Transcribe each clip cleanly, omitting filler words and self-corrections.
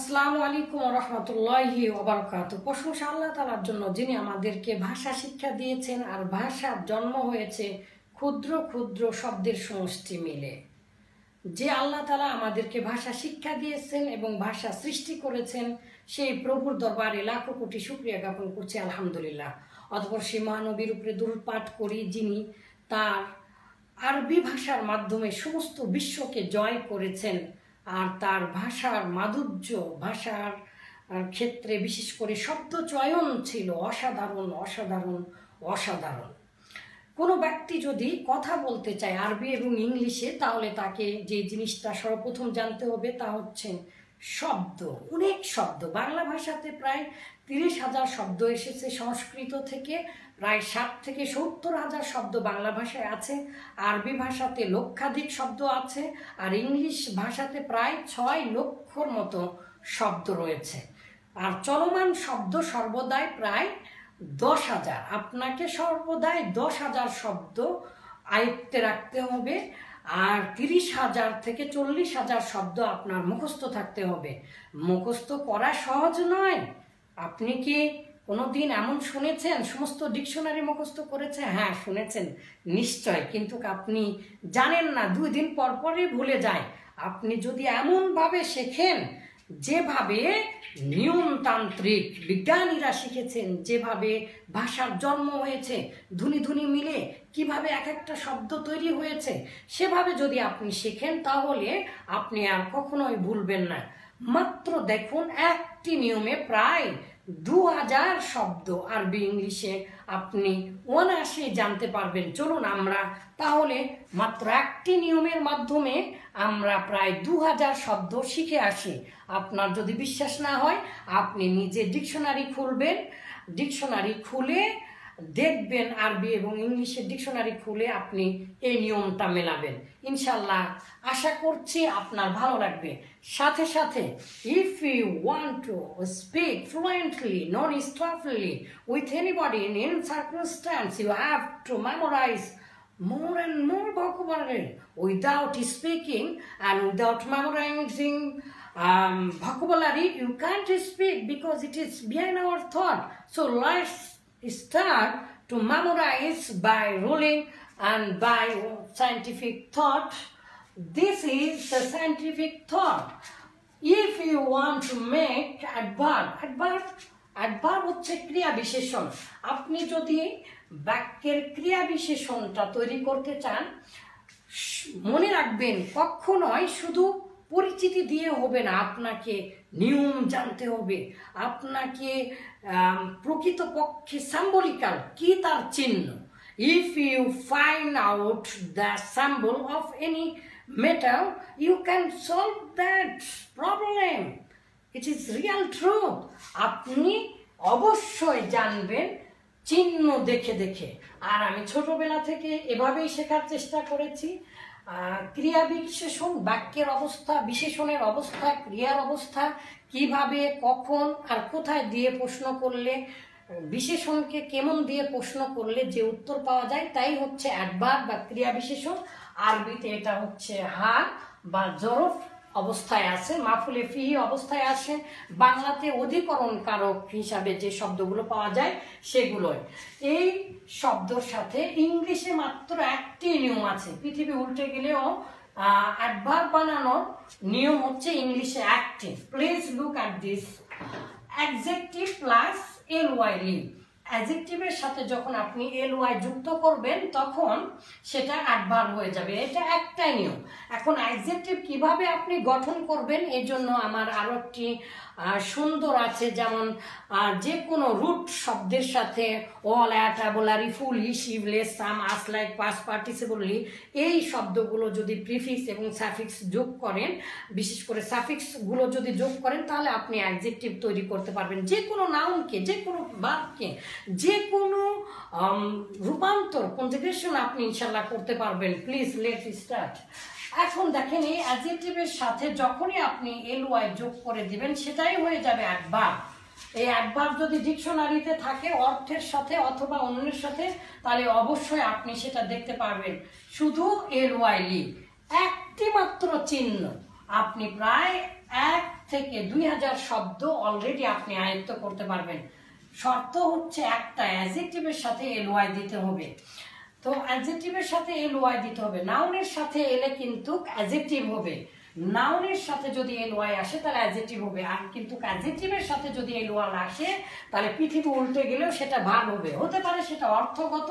আসসালামু আলাইকুম ওয়া রাহমাতুল্লাহি ওয়া বারাকাতুহু। প্রশংসা আল্লাহ তাআলার জন্য, যিনি আমাদেরকে ভাষা শিক্ষা দিয়েছেন। আর ভাষার জন্ম হয়েছে ক্ষুদ্র ক্ষুদ্র শব্দের সমষ্টি মিলে। যে আল্লাহ তাআলা আমাদেরকে ভাষা শিক্ষা দিয়েছেন এবং ভাষা সৃষ্টি করেছেন, সেই প্রভুর দরবারে লাখো কোটি শুকরিয়া জ্ঞাপন করছি, আলহামদুলিল্লাহ। অতঃপর সেই মহানবীর উপরে দুরূদ পাঠ করি, যিনি তার আরবি ভাষার মাধ্যমে সমস্ত বিশ্বকে জয় করেছেন। আর তার ভাষার মাধুর্য, ভাষার ক্ষেত্রে বিশেষ করে শব্দ চয়ন ছিল অসাধারণ অসাধারণ অসাধারণ। কোনো ব্যক্তি যদি কথা বলতে চায় আরবি এবং ইংলিশে, তাহলে তাকে যে জিনিসটা সর্বপ্রথম জানতে হবে তা হচ্ছে শব্দ। অনেক শব্দ বাংলা ভাষাতে প্রায় 30,000 শব্দ এসেছে সংস্কৃত থেকে, প্রায় 60 থেকে 70,000 শব্দ বাংলা ভাষায় আছে। আরবি ভাষাতে লক্ষাধিক শব্দ আছে, আর ইংলিশ ভাষাতে প্রায় 6 লক্ষর মতো শব্দ রয়েছে। আর চলমান শব্দ সর্বদাই প্রায় 10,000। আপনাকে সর্বদাই 10,000 শব্দ আয়ত্তে রাখতে হবে, আর 30,000 থেকে 40,000 শব্দ আপনার মুখস্থ থাকতে হবে। মুখস্থ করা সহজ নয়। আপনি কি কোনোদিন এমন শুনেছেন সমস্ত ডিকশনারি মুখস্থ করেছে? হ্যাঁ, শুনেছেন নিশ্চয়, কিন্তু আপনি জানেন না, 2 দিন পর পরই ভুলে যায়। আপনি যদি এমনভাবে শেখেন যেভাবে নিয়মতান্ত্রিক বিজ্ঞানীরা শিখেছেন, যেভাবে ভাষার জন্ম হয়েছে, ধ্বনি ধ্বনি মিলে কিভাবে এক একটা শব্দ তৈরি হয়েছে, সেভাবে যদি আপনি শেখেন, তাহলে আপনি আর কখনোই ভুলবেন না। মাত্র দেখুন, একটি নিয়মে প্রায় 2000 শব্দ আরবি ইংলিশে আপনি অনায়াসে জানতে পারবেন। চলুন আমরা তাহলে মাত্র একটি নিয়মের মাধ্যমে আমরা প্রায় 2000 শব্দ শিখে আসি। আপনার যদি বিশ্বাস না হয়, আপনি নিজে ডিকশনারি খুলবেন, ডিকশনারি খুলে দেখবেন, আরবি এবং ইংলিশের ডিকশনারি খুলে আপনি এই নিয়মটা মেলাবেন। ইনশাল্লাহ আশা করছি আপনার ভালো লাগবে। সাথে সাথে if you want to speak fluently, non-stopfully with anybody in any circumstance, you have to memorize more and more vocabulary. Without speaking and without memorizing vocabulary, you can't speak because it is behind our thought. So let's start to memorize by ruling and by scientific thought. This is the scientific thought. If you want to make adverb হচ্ছে ক্রিয়া বিশেষণ। আপনি যদি বাক্যের ক্রিয়া বিশেষণটা তৈরি করতে চান, মনে রাখবেন কখনোই শুধু পরিচিতি দিয়ে হবে না, আপনাকে নিয়ম জানতে হবে। আপনাকে প্রকৃতপক্ষে সিম্বলিক্যাল কি তার চিহ্ন। If you find out the symbol of any metal, you can solve that problem. It is real truth. আপনি অবশ্যই জানবেন চিহ্ন দেখে দেখে। আর আমি ছোটবেলা থেকে এভাবেই শেখার চেষ্টা করেছি। ক্রিয়া বিশেষণ, বাক্যের অবস্থা, বিশেষণের অবস্থা, ক্রিয়ার অবস্থা, কিভাবে কখন আর কোথায় দিয়ে প্রশ্ন করলে, বিশেষণকে কেমন দিয়ে প্রশ্ন করলে যে উত্তর পাওয়া যায়, তাই হচ্ছে অ্যাডভার্ব বা ক্রিয়া বিশেষণ। আরবিতে এটা হচ্ছে হাল বা জরফ অবস্থায় আছে, মাফুলে ফিহি অবস্থায় আসে। বাংলাতে অধিকরণ কারক হিসাবে যে শব্দগুলো পাওয়া যায় সেগুলোই। এই শব্দর সাথে ইংলিশে মাত্র একটি নিয়ম আছে। পৃথিবী উল্টে গেলেও অ্যাডভার্ব বানানোর নিয়ম হচ্ছে ইংলিশে একটি। Please look at this. Adjective plus ly। অ্যাডজেক্টিভের সাথে যখন আপনি ly যুক্ত করবেন, তখন সেটা অ্যাডভার্ব হয়ে যাবে। এটা একটাই নিয়ম। এখন অ্যাডজেক্টিভ কিভাবে আপনি গঠন করবেন, এর জন্য আমার আরো একটি সুন্দর আছে। যেমন যে কোনো রুট শব্দের সাথে অল, অ্যাট, অ্যাবলারি, full, he, she, less, some, us, like, past participle, এই শব্দগুলো যদি প্রিফিক্স এবং সাফিক্স যোগ করেন, বিশেষ করে সাফিক্সগুলো যদি যোগ করেন, তাহলে আপনি অ্যাডজেক্টিভ তৈরি করতে পারবেন। যে কোনো নাউনকে, যে কোনো বাক্যে, যে কোনো রূপান্তর, কনজুগেশন আপনি ইনশাল্লাহ করতে পারবেন। Please let start. এখন দেখেন, এই অ্যাডজেক্টিভের সাথে যখনই আপনি ly যোগ করে দিবেন, সেটাই হয়ে যাবে অ্যাডভার্ব। এই অ্যাডভার্ব যদি ডিকশনারিতে থাকে অর্থের সাথে অথবা অন্যের সাথে, তাহলে অবশ্যই আপনি সেটা দেখতে পারবেন। শুধু ly, একটি মাত্র চিহ্ন, আপনি প্রায় 1 থেকে 2000 শব্দ অলরেডি আপনি আয়ত্ত করতে পারবেন। শর্ত হচ্ছে একটা, অ্যাডজেক্টিভের সাথে এলওয়াই দিতে হবে। তো অ্যাডজেক্টিভের সাথে এলওয়াই দিতে হবে। নাউনের সাথে এলে কিন্তু অ্যাডজেক্টিভ হবে, নাউনের সাথে যদি এলওয়াই আসে তাহলে অ্যাডজেক্টিভ হবে। আর কিন্তু অ্যাডজেক্টিভের সাথে যদি এলওয়াই আসে তাহলে পৃথিবী উল্টে গেলেও সেটা ভার্ব হবে, হতে পারে সেটা অর্থগত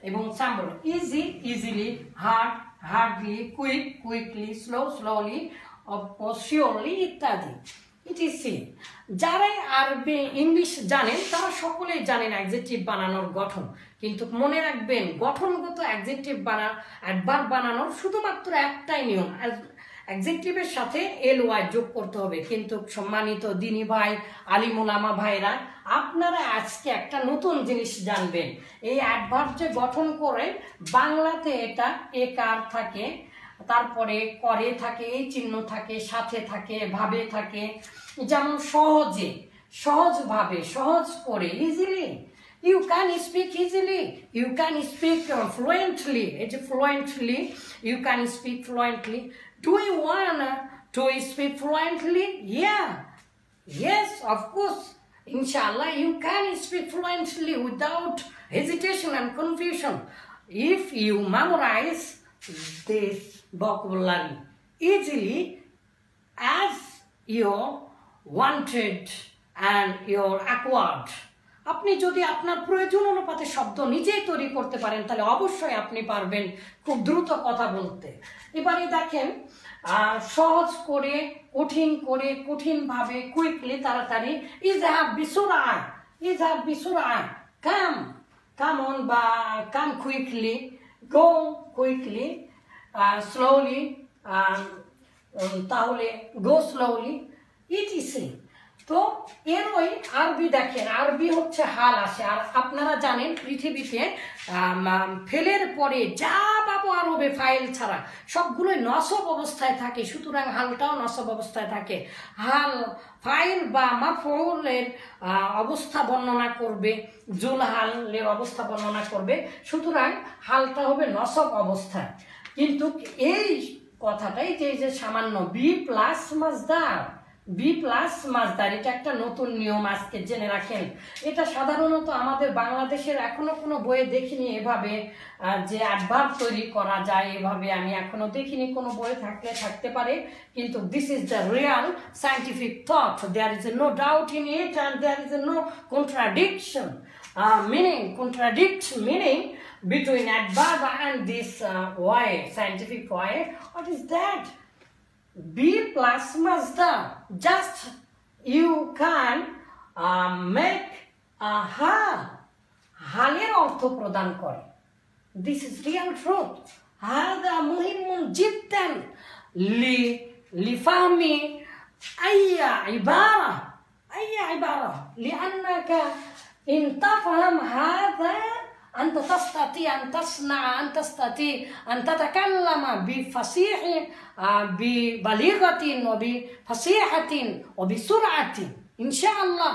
এবং সাম্বল। Easy, easily, hard, hardly, quick, quickly, slow, slowly, surely ইত্যাদি। ইটিসি। যারাই আরবি ইংলিশ জানেন তারা সকলেই জানেন অ্যাডজেক্টিভ বানানোর গঠন, কিন্তু মনে রাখবেন গঠনগত অ্যাডজেক্টিভ অ্যাডভার্ব বানানোর শুধুমাত্র একটাই নিয়ম, অ্যাডজেক্টিভের সাথে এলওয়াই যোগ করতে হবে। কিন্তু সম্মানিত দিনী ভাই, আলিম ওলামা ভাইরা, আপনারা আজকে একটা নতুন জিনিস জানবেন। এই অ্যাডভার্ব যে গঠন করে বাংলাতে এটা একার থাকে, তারপরে করে থাকে, এই চিহ্ন থাকে, সাথে থাকে, ভাবে থাকে। যেমন সহজে, সহজভাবে, সহজ করে, easily, you can speak easily, you can speak fluently, it's fluently, you can speak fluently. Do you wanna to speak fluently? Yeah, yes, of course, inshallah you can speak fluently without hesitation and confusion if you memorize this vocabulary easily as you wanted and you're acquired. আপনি যদি আপনার প্রয়োজন অনুপাতে শব্দ নিজেই তৈরি করতে পারেন তাহলে অবশ্যই আপনি পারবেন খুব দ্রুত কথা বলতে। এবারে দেখেন, সহজ করে, কঠিন করে, কঠিনভাবে, কুইকলি, তাড়াতাড়ি, ইজহাব বিসুরা, ইজহাব বিসুরা, কাম, কাম অন বা come quickly, go quickly, slowly, তাহলে গো স্লোলি, ইটিসি। তো এর ওই আরবি দেখেন, আরবি হচ্ছে হাল আসে। আর আপনারা জানেন পৃথিবীতে ফেলের পরে যা ব্যবহার হবে ফাইল ছাড়া সবগুলোই নসব অবস্থায় থাকে, সুতরাং হালটাও নসব অবস্থায় থাকে। হাল ফাইল বা মাফউলের অবস্থা বর্ণনা করবে, জুল হালের অবস্থা বর্ণনা করবে, সুতরাং হালটা হবে নসব অবস্থায়। কিন্তু এই কথাটাই যে সামান্য বি প্লাস মাজদার, বি প্লাস মাজদার, এটা একটা নতুন নিয়ম, আজকে জেনে রাখেন। এটা সাধারণত আমাদের বাংলাদেশের এখনো কোনো বইয়ে দেখিনি এভাবে যে অ্যাডভার্ব তৈরি করা যায়, এভাবে আমি এখনো দেখিনি। কোনো বইয়ে থাকলে থাকতে পারে, কিন্তু this is the real scientific thought. There is no doubt in it and there is no contradiction, meaning between adverb and this way, scientific way. What is that? Be plus masdar. Just you can make a hal. হালের অর্থ প্রদান করে। This is real truth. هذا مهم جدا لفهم أي عبارة لأنك إن تفهم هذا أنت تستطيع أن تصنع، أن تستطيع أن تتكلم بفصيح، ببليغة وبفصيحة وبسرعة إن شاء الله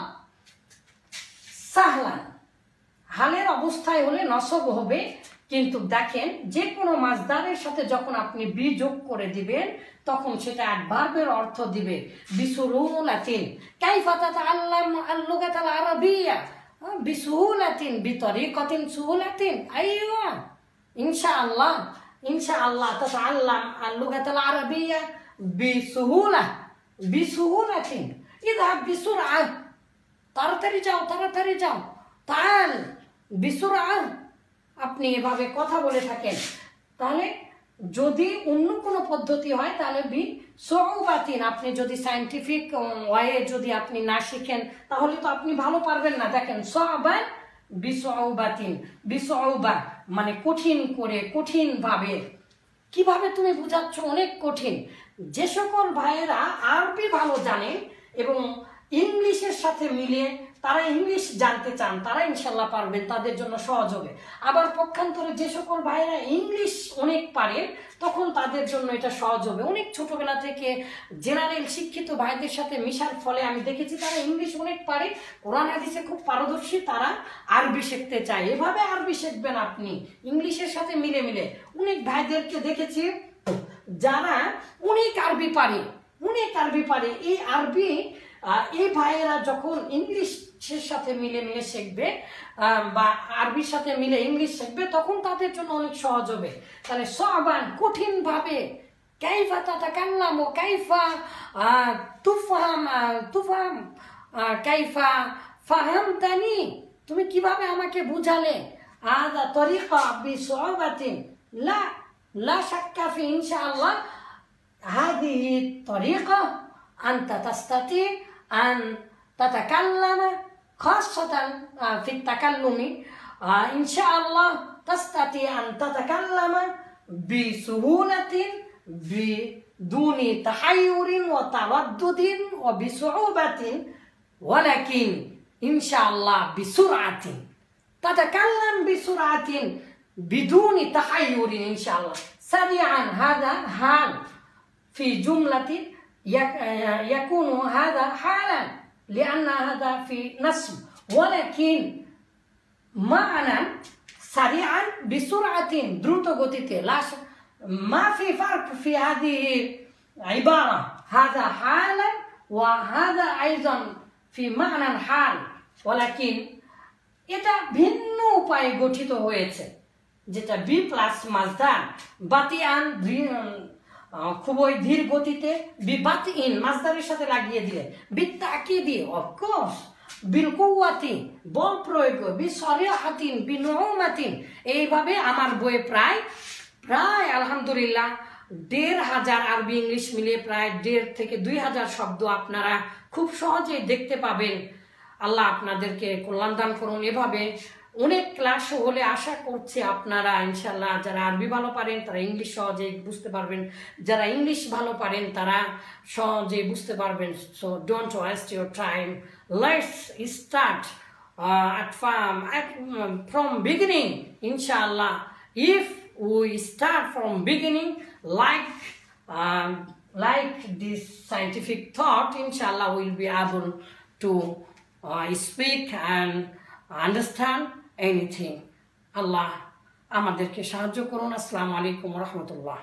سهلا। হালের অবস্থায় হলে নসব হবে, কিন্তু দেখেন যে কোনো মাজদারের সাথে যখন আপনি বি যোগ করে দিবেন তখন সেটা অ্যাডভার্বের অর্থ দিবে। বিসুরুলাতিন, কাইফা তাতাআল্লামু আল-লুগাতাল আরাবিয়্যা বিসুহুলাতিন, বিতরিকাতিন সুহুলাতিন। আইওয়া, ইনশাআল্লাহ, ইনশাআল্লাহ তাতাআল্লাম আল-লুগাতাল আরাবিয়্যা বিসুহুলা, বিসুহুলাতিন। ইযহাব বিসুরআ, তাড়াতাড়ি যাও, তাড়াতাড়ি যাও। তাআল বিসুরআ, আপনি এভাবে কথা বলে থাকেন। তাহলে যদি অন্য কোনো পদ্ধতি হয় তাহলে বি সউবাতিন, আপনি যদি সায়েন্টিফিক ওয়ে যদি আপনি না শিখেন তাহলে তো আপনি ভালো পারবেন না। দেখেন সওবান বিসউবাতিন, বিসউবা মানে কঠিন করে, কঠিনভাবে। কিভাবে তুমি বুঝাচ্ছ? অনেক কঠিন। যে সকল ভাইয়েরা আরবি ভালো জানেন এবং ইংলিশের সাথে মিলিয়ে তারা ইংলিশ জানতে চান তারা ইনশাল্লাহ পারবেন, তাদের জন্য সহজ হবে। আবার পক্ষান্তরে যে সকল ভাইয়েরা ইংলিশ অনেক পারেন তখন তাদের জন্য এটা সহজ হবে। অনেক ছোটবেলা থেকে জেনারেল শিক্ষিত ভাইদের সাথে মিশার ফলে আমি দেখেছি তারা ইংলিশ অনেক পারে, কোরআন হাদিসে খুব পারদর্শী, তারা আরবি শিখতে চায়। এভাবে আরবি শিখবেন আপনি ইংলিশের সাথে মিলে মিলে। অনেক ভাইদেরকে দেখেছি যারা অনেক আরবি পারে অনেক আরবি পারে। এই আরবি এই ভাইয়েরা যখন ইংলিশের সাথে মিলে মিলে শিখবে বা আরবির সাথে মিলে ইংলিশ শিখবে, তখন তাদের জন্য অনেক সহজ হবে। তাহলে সাবান কঠিনভাবে কাইফা তাতাকাল্লাম ও কাইফা তুফাম কাইফা ফাহামতানি, তুমি কিভাবে আমাকে বুঝালে, আদা তরিকা বিসুআবাতিন লা লা শাক্কা ফি ইনশাআল্লাহ هذه الطريقة أنت تستطيع أن تتكلم خاصة في التكلم إن شاء الله تستطيع أن تتكلم بسهولة بدون تحير وتردد وبصعوبة، ولكن إن شاء الله بسرعة تتكلم بسرعة بدون تحير إن شاء الله سريعا. هذا حال في جملة يكون هذا حالا لأن هذا في نصب، ولكن معنى سريعا بسرعة দ্রুত গতিতে ما في فرق في هذه عبارة، هذا حالا وهذا أيضا في معنى حال، ولكن এটা ভিন্ন উপায়ে গঠিত হয়েছে, যেটা বি প্লাস মাজদার বাতিয়ান খুবই ধীর গতিতে বিবাতিন মাজদারের সাথে লাগিয়ে দিলে বিতাকিদি অফকোর্স বিলকুয়াতি বল প্রয়োগ বিসরিহাতিন বিনুমাতিন। এইভাবে আমার বইয়ে প্রায় আলহামদুলিল্লাহ ১৫০০ আরবি ইংলিশ মিলিয়ে প্রায় ১৫০০ থেকে ২০০০ শব্দ আপনারা খুব সহজেই দেখতে পাবেন। আল্লাহ আপনাদেরকে কল্যাণ দান করুন। এভাবে অনেক ক্লাস হলে আশা করছি আপনারা ইনশাল্লাহ যারা আরবি ভালো পারেন তারা ইংলিশ সহজেই বুঝতে পারবেন, যারা ইংলিশ ভালো পারেন তারা সহজেই বুঝতে পারবেন। So don't waste your time, let's start from beginning inshallah. If we start from beginning like this scientific thought, inshallah we'll be able to speak and understand anything. আল্লাহ আমাদেরকে সাহায্য করুন। আসসালামু আলাইকুম ওয়া রাহমাতুল্লাহ।